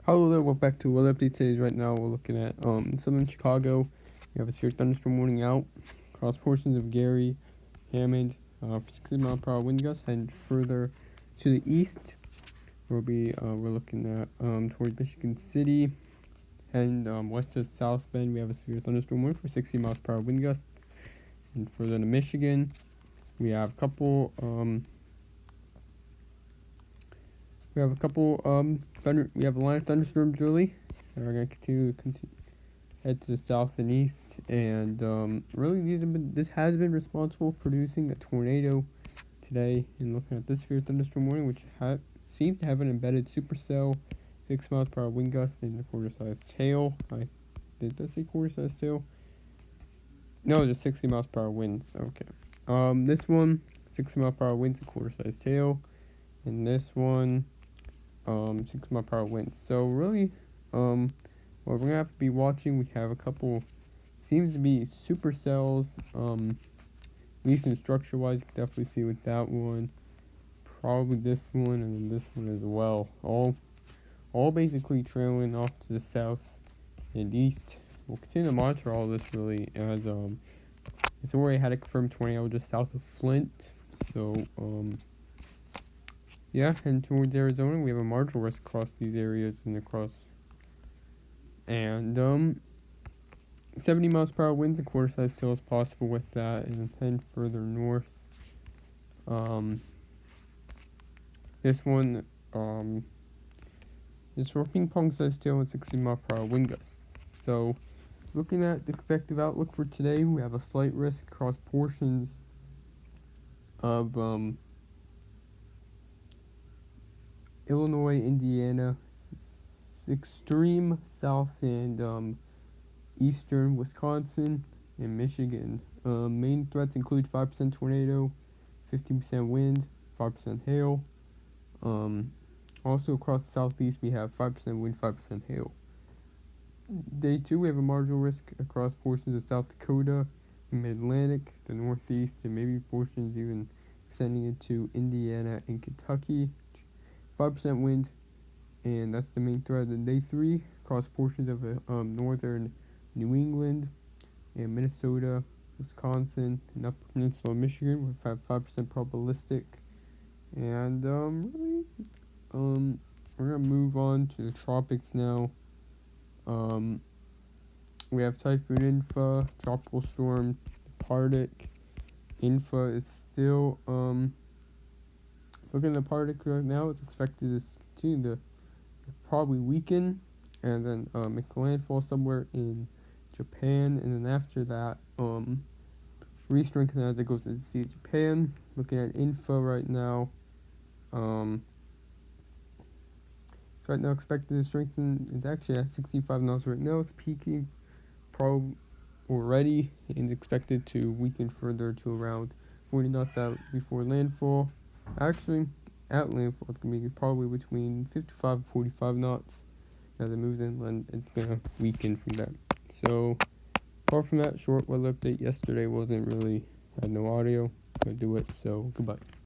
Hello there, welcome back to Weather Update. Today, right now, we're looking at southern Chicago. We have a severe thunderstorm warning out across portions of Gary, Hammond, for 60-mile-per-hour wind gusts, and further to the east. We're looking at towards Michigan City, and west to South Bend. We have a severe thunderstorm warning for 60-mile-per-hour wind gusts, and further to Michigan, we have a couple we have a line of thunderstorms really. And we're gonna continue head to the south and east, and really this has been responsible for producing a tornado today. And looking at this severe thunderstorm warning, which seems to have an embedded supercell, 6 miles per hour wind gust, and a quarter-sized hail. Did that say quarter-sized hail? No, just 60 miles per hour winds. Okay. This one, 60 mile per hour winds, a quarter-sized hail, and this one, 6 mile per hour winds. So really, what we're gonna have to be watching, we have a couple, seems to be supercells, at least in structure wise. You can definitely see with that one, probably this one, and then this one as well. All basically trailing off to the south and east. We'll continue to monitor all this really, as it's already had a confirmed tornado just south of Flint. So yeah, and towards Arizona, we have a marginal risk across these areas and 70 miles per hour winds and quarter-sized hail is possible with that, and then further north, this one, is for ping-pong-sized hail and 60 mile per hour wind gusts. So, looking at the effective outlook for today, we have a slight risk across portions of Illinois, Indiana, extreme south and eastern Wisconsin, and Michigan. Main threats include 5% tornado, 15% wind, 5% hail. Also across the southeast, we have 5% wind, 5% hail. Day 2, we have a marginal risk across portions of South Dakota, Mid-Atlantic, the Northeast, and maybe portions even extending into Indiana and Kentucky. 5% wind, and that's the main threat. In day 3, across portions of northern New England and Minnesota, Wisconsin, and upper peninsula Michigan, we have 5% probabilistic. And really, we're gonna move on to the tropics now. We have Typhoon Infa, Tropical Storm Pardic. Infa is still looking at the Pardic right now. It's expected to continue to probably weaken and then make landfall somewhere in Japan, and then after that re-strengthen as it goes to the Sea of Japan. Looking at Infa right now, it's right now expected to strengthen. It's actually at 65 knots right now. It's peaking probably already, and expected to weaken further to around 40 knots out before landfall. Actually, at landfall, it's going to be probably between 55 and 45 knots. As it moves inland, it's going to weaken from that. So, apart from that short weather update, yesterday had no audio. Gonna do it, so goodbye.